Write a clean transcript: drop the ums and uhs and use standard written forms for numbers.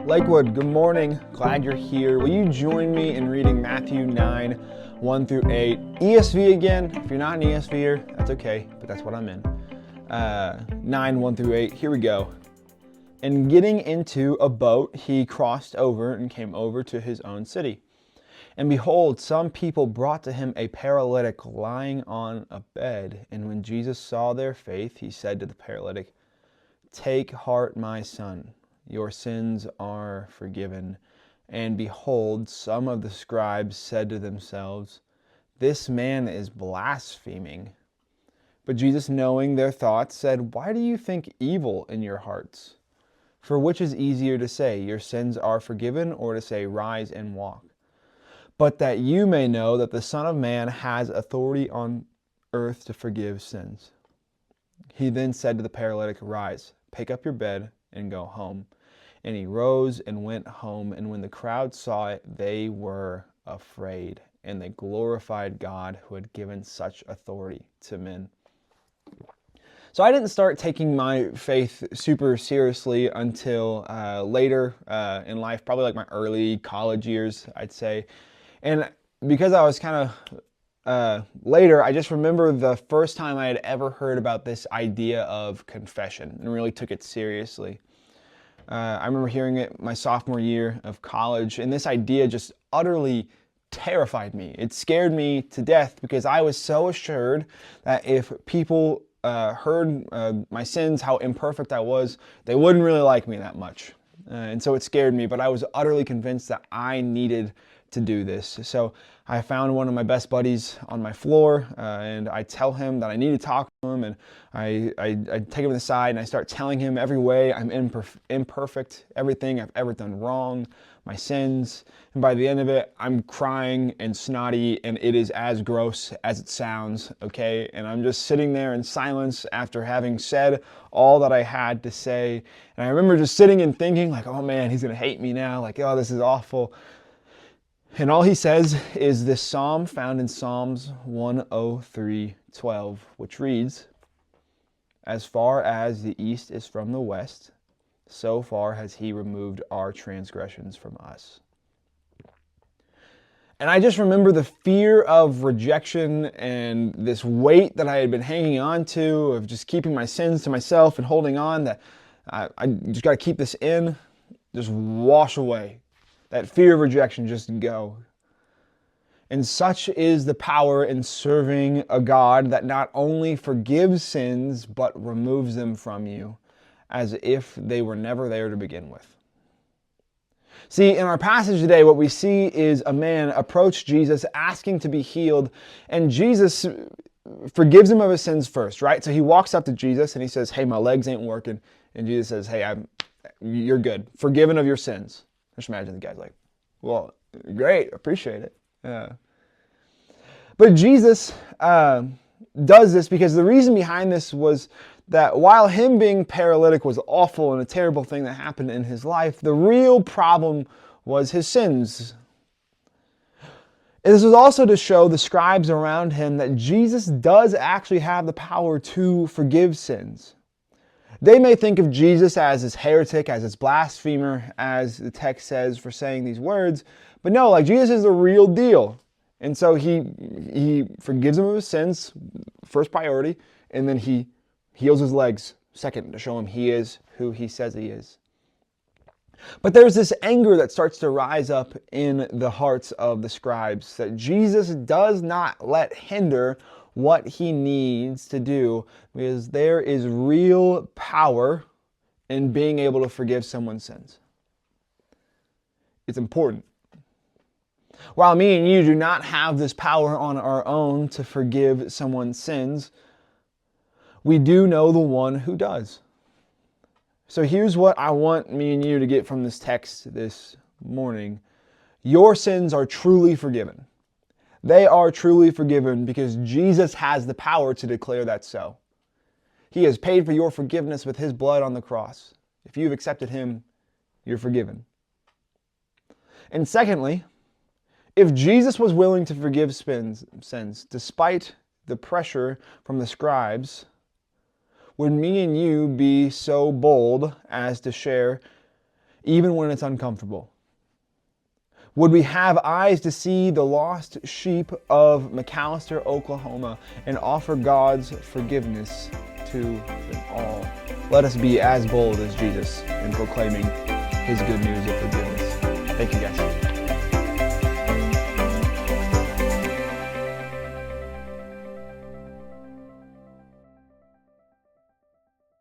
Lakewood, good morning. Glad you're here. Will you join me in reading Matthew 9, 1 through 8? ESV again. If you're not an ESVer, that's okay, but that's what I'm in. 9, 1 through 8. Here we go. And getting into a boat, he crossed over and came over to his own city. And behold, some people brought to him a paralytic lying on a bed. And when Jesus saw their faith, he said to the paralytic, "Take heart, my son. Your sins are forgiven." And behold, some of the scribes said to themselves, "This man is blaspheming." But Jesus, knowing their thoughts, said, "Why do you think evil in your hearts? For which is easier to say, 'Your sins are forgiven,' or to say, 'Rise and walk'? But that you may know that the Son of Man has authority on earth to forgive sins." He then said to the paralytic, "Rise, pick up your bed, and go home." And he rose and went home. And when the crowd saw it, they were afraid. And they glorified God who had given such authority to men. So I didn't start taking my faith super seriously until later in life, probably like my early college years, I'd say. And because I was kind of later, I just remember the first time I had ever heard about this idea of confession and really took it seriously. I remember hearing it my sophomore year of college, and this idea just utterly terrified me. It scared me to death because I was so assured that if people heard my sins, how imperfect I was, they wouldn't really like me that much. And so it scared me, but I was utterly convinced that I needed to do this. So I found one of my best buddies on my floor, and I tell him that I need to talk to him, and I take him to the side and I start telling him every way I'm imperfect, everything I've ever done wrong, my sins. And by the end of it, I'm crying and snotty, and it is as gross as it sounds, okay? And I'm just sitting there in silence after having said all that I had to say. And I remember just sitting and thinking like, oh man, he's gonna hate me now, like, oh, this is awful. And all he says is this psalm found in Psalms 103:12, which reads, "As far as the east is from the west, so far has he removed our transgressions from us." And I just remember the fear of rejection and this weight that I had been hanging on to, of just keeping my sins to myself and holding on, that I just got to keep this in, just wash away. That fear of rejection, just go. And such is the power in serving a God that not only forgives sins, but removes them from you, as if they were never there to begin with. See, in our passage today, what we see is a man approach Jesus asking to be healed, and Jesus forgives him of his sins first, right? So he walks up to Jesus and he says, "Hey, my legs ain't working." And Jesus says, "Hey, you're good. Forgiven of your sins." Just imagine the guy's like, "Well, great, appreciate it." But Jesus does this because the reason behind this was that while him being paralytic was awful and a terrible thing that happened in his life, the real problem was his sins. And this was also to show the scribes around him that Jesus does actually have the power to forgive sins. They may think of Jesus as this heretic, as this blasphemer, as the text says, for saying these words. But no, like, Jesus is the real deal. And so he forgives him of his sins, first priority, and then he heals his legs, second, to show him he is who he says he is. But there's this anger that starts to rise up in the hearts of the scribes that Jesus does not let hinder what he needs to do, because there is real power in being able to forgive someone's sins. It's important. While me and you do not have this power on our own to forgive someone's sins, we do know the one who does. So here's what I want me and you to get from this text this morning. Your sins are truly forgiven. They are truly forgiven because Jesus has the power to declare that so. He has paid for your forgiveness with his blood on the cross. If you've accepted him, you're forgiven. And secondly, if Jesus was willing to forgive sins despite the pressure from the scribes, would me and you be so bold as to share even when it's uncomfortable? Would we have eyes to see the lost sheep of McAlester, Oklahoma, and offer God's forgiveness to them all? Let us be as bold as Jesus in proclaiming His good news of forgiveness. Thank you, guys.